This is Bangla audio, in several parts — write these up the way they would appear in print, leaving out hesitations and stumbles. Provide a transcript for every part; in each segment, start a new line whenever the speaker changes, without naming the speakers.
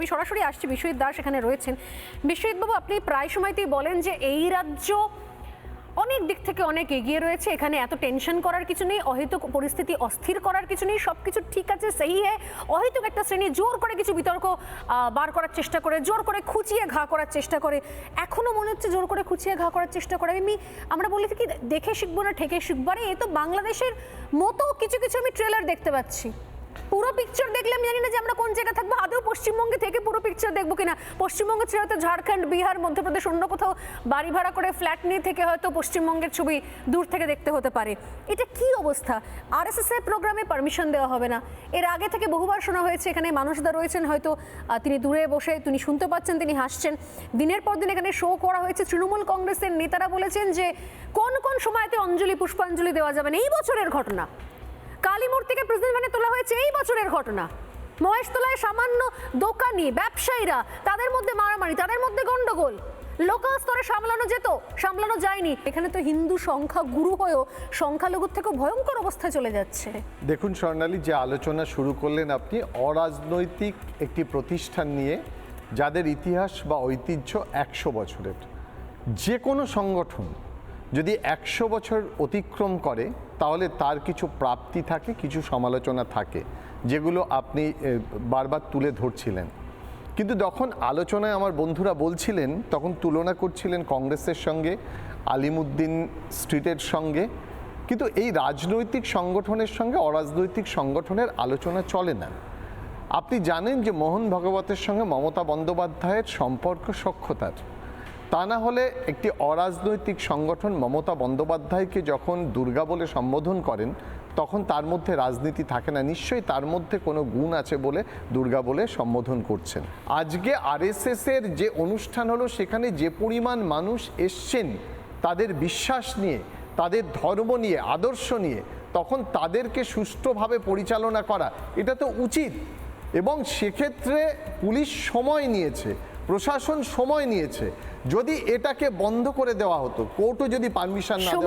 আমি সরাসরি আসছি, বিশ্বজিৎ দাস এখানে রয়েছেন। বিশ্বজিৎ বাবু, আপনি প্রায় সময়তেই বলেন যে এই রাজ্য অনেক দিক থেকে অনেক এগিয়ে রয়েছে, এখানে এত টেনশন করার কিছু নেই, অহেতুক পরিস্থিতি অস্থির করার কিছু নেই, সবকিছু ঠিক আছে, সেই অহেতুক একটা শ্রেণী জোর করে কিছু বিতর্ক বার করার চেষ্টা করে, জোর করে খুঁচিয়ে ঘা করার চেষ্টা করে, এখনো মনে হচ্ছে জোর করে খুঁচিয়ে ঘা করার চেষ্টা করে। আমরা বলি কি দেখে শিখবো না ঠেকে শিখবো, আরে এ তো বাংলাদেশের মতো কিছু কিছু আমি ট্রেলার দেখতে পাচ্ছি। পুরো পিকচার দেখলে আমি জানি না যে আমরা কোন জায়গায় থাকবো, আদৌ পশ্চিমবঙ্গে থেকে পুরো পিকচার দেখবো কিনা। পশ্চিমবঙ্গ ছেড়ে হয়তো ঝাড়খণ্ড, বিহার, মধ্যপ্রদেশ অন্য কোথাও বাড়ি ভাড়া করে ফ্ল্যাট নিয়ে থেকে হয়তো পশ্চিমবঙ্গের ছবি দূর থেকে দেখতে হতে পারে। এটা কি অবস্থা? আরএসএস এর প্রোগ্রামে পারমিশন দেওয়া হবে না, এর আগে থেকে বহুবার শোনা হয়েছে। এখানে মানুষদা রয়েছেন, হয়তো তিনি দূরে বসে তিনি শুনতে পাচ্ছেন, তিনি হাসছেন। দিনের পর দিন এখানে শো করা হয়েছে, তৃণমূল কংগ্রেসের নেতারা বলেছেন যে কোন কোন সময়তে অঞ্জলি পুষ্পাঞ্জলি দেওয়া যাবে না। এই বছরের ঘটনা, কালী মূর্তিকে প্রেসিডেন্ট মানে তোলা হয়েছে এই বছরের ঘটনা। মহেশতলায় সামান্য দোকানি ব্যবসায়ীরা, তাদের মধ্যে মারামারি, তাদের মধ্যে গন্ডগোল, লোকাল স্তরে সামলানো যেত, সামলানো যায়নি। এখানে তো হিন্দু সংখ্যা গুরু হয়েও সংখ্যালঘুর থেকে ভয়ঙ্কর অবস্থায় চলে যাচ্ছে।
দেখুন স্বর্ণালী, যে আলোচনা শুরু করলেন আপনি অরাজনৈতিক একটি প্রতিষ্ঠান নিয়ে, যাদের ইতিহাস বা ঐতিহ্য 100 বছরের, যে কোনো সংগঠন যদি 100 বছর অতিক্রম করে তাহলে তার কিছু প্রাপ্তি থাকে, কিছু সমালোচনা থাকে, যেগুলো আপনি বারবার তুলে ধরছিলেন। কিন্তু যখন আলোচনায় আমার বন্ধুরা বলছিলেন তখন তুলনা করছিলেন কংগ্রেসের সঙ্গে, আলিমুদ্দিন স্ট্রিটের সঙ্গে, কিন্তু এই রাজনৈতিক সংগঠনের সঙ্গে অরাজনৈতিক সংগঠনের আলোচনা চলে না। আপনি জানেন যে মোহন ভাগবতের সঙ্গে মমতা বন্দ্যোপাধ্যায়ের সম্পর্ক সখ্যতার, তা না হলে একটি অরাজনৈতিক সংগঠন মমতা বন্দ্যোপাধ্যায়কে যখন দুর্গা বলে সম্বোধন করেন তখন তার মধ্যে রাজনীতি থাকে না, নিশ্চয়ই তার মধ্যে কোনো গুণ আছে বলে দুর্গা বলে সম্বোধন করছেন। আজকে আরএসএসের যে অনুষ্ঠান হলো, সেখানে যে পরিমাণ মানুষ এসছেন তাদের বিশ্বাস নিয়ে, তাদের ধর্ম নিয়ে, আদর্শ নিয়ে, তখন তাদেরকে সুষ্ঠুভাবে পরিচালনা করা এটা তো উচিত। এবং সেক্ষেত্রে পুলিশ সময় নিয়েছে, প্রশাসন সময় নিয়েছে। যদি এটাকে বন্ধ করে দেওয়া হতো, কোর্টও যদি পারমিশন না দেওয়া হতো,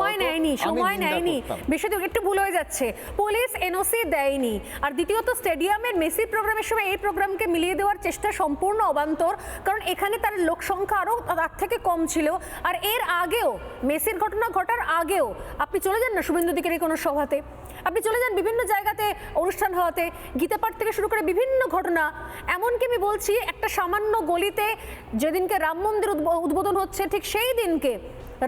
সময় নেয়নি, বিষয়টা একটু ভুল হয়ে যাচ্ছে। পুলিশ এনওসি দেয়নি, আর দ্বিতীয়ত স্টেডিয়ামের মেসি প্রোগ্রামের সময় এই প্রোগ্রামকে মিলিয়ে দেওয়ার চেষ্টা সম্পূর্ণ অবান্তর, কারণ এখানে তার লোক সংখ্যা আরও তার থেকে কম ছিল। আর এর আগেও, মেসির ঘটনা ঘটার আগেও আপনি চলে যান না শুভেন্দু অধিকারীর কোনো সভাতে, আপনি চলে যান বিভিন্ন জায়গাতে অনুষ্ঠান হওয়াতে, গীতাপাঠ থেকে শুরু করে বিভিন্ন ঘটনা। এমনকি আমি বলছি, একটা সামান্য গলিতে যেদিনকে রাম মন্দির উদ্বোধন হচ্ছে, ঠিক সেই দিনকে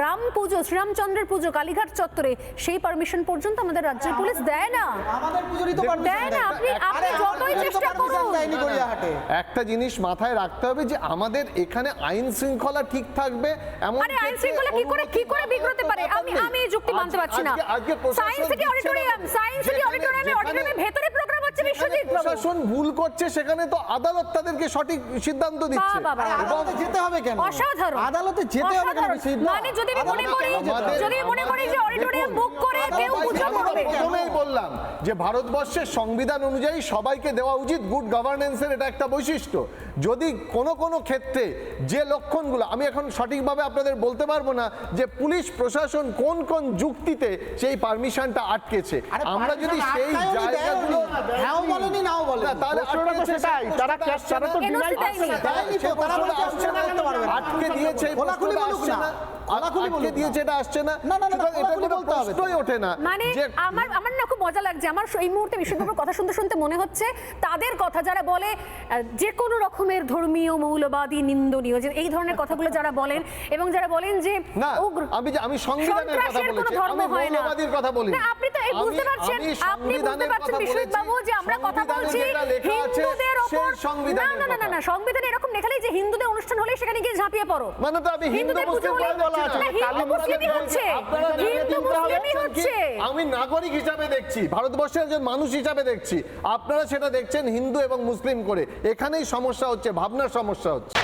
রাম পুজো, শ্রীরামচন্দ্রের পুজো কালীঘাট চত্বরে, সেই পারমিশন পর্যন্ত আমাদের রাজ্যের পুলিশ দেয় না, দেয় না। আপনি যতই চেষ্টা করুন,
একটা জিনিস মাথায় রাখতে হবে যে আমাদের এখানে আইন শৃঙ্খলা ঠিক থাকবে, এমন
আইন শৃঙ্খলা কি করে বিগড়তে পারে? আমি এই যুক্তি মানতে পারছি না। সায়েন্স সিটি অডিটোরিয়ামের ভেতরে প্রোগ্রাম হচ্ছে, বিশ্বজিৎ বাবু,
প্রশাসন ভুল করছে, সেখানে তো আদালত তাদেরকে সঠিক সিদ্ধান্ত দিচ্ছে।
আদালতে যেতে হবে কেন?
অসাধারণ,
আদালতে যেতে হবে কেন?
মানে যদি মনে করি যে অডিটোরিয়াম বুক করে কেউ পুজো করবে।
প্রথমেই বললাম যে ভারতবর্ষের সংবিধান অনুযায়ী সবাইকে দেওয়া উচিত, গুড গভর্নেন্সের এটা একটা বৈশিষ্ট্য। যদি কোনো ক্ষেত্রে যে লক্ষণগুলো, আমি এখন সঠিকভাবে আপনাদের বলতে পারবো না যে পুলিশ প্রশাসন কোন কোন যুক্তিতে সেই পারমিশনটা আটকেছে, আমরা যদি সেই জায়গাগুলো
হ্যাঁ বলেনি নাও বলে,
তাহলে আটকে দিয়েছে, এটা আসছে না, প্রশ্নই ওঠে না।
মানে আমার না খুব মজা লাগছে, আমার এই মুহূর্তে বিশ্বজিৎবাবুর কথা শুনতে শুনতে মনে হচ্ছে তাদের কথা, যারা বলে যে কোনো রকমের ধর্মীয় মৌলবাদী নিন্দনীয়, যে এই ধরনের কথাগুলো যারা বলেন, এবং যারা বলেন যে
আমি সংবিধানের কথা বলেছি, আমি মৌলবাদীর কথা বলি না।
আপনি তো বুঝতে পারছেন, বিশ্বজিৎবাবু, যে আমরা কথা বলছি হিন্দুদের উপর। না, সংবিধানে এরকম লেখালেই যে হিন্দুদের অনুষ্ঠান হলে সেখানে গিয়ে ঝাঁপিয়ে পড়ো,
মানে তো আমি হিন্দু আমি নাগরিক হিসাবে দেখছি, ভারতবর্ষের একজন মানুষ হিসাবে দেখছি, আপনারা সেটা দেখছেন হিন্দু এবং মুসলিম করে। এখানেই সমস্যা হচ্ছে, ভাবনার সমস্যা হচ্ছে।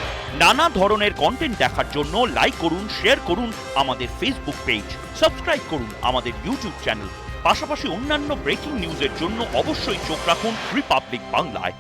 নানা ধরনের কন্টেন্ট দেখার জন্য লাইক করুন, শেয়ার করুন আমাদের ফেসবুক পেজ, সাবস্ক্রাইব করুন আমাদের ইউটিউব চ্যানেল। পাশাপাশি অন্যান্য ব্রেকিং নিউজের জন্য অবশ্যই চোখ রাখুন রিপাবলিক বাংলায়।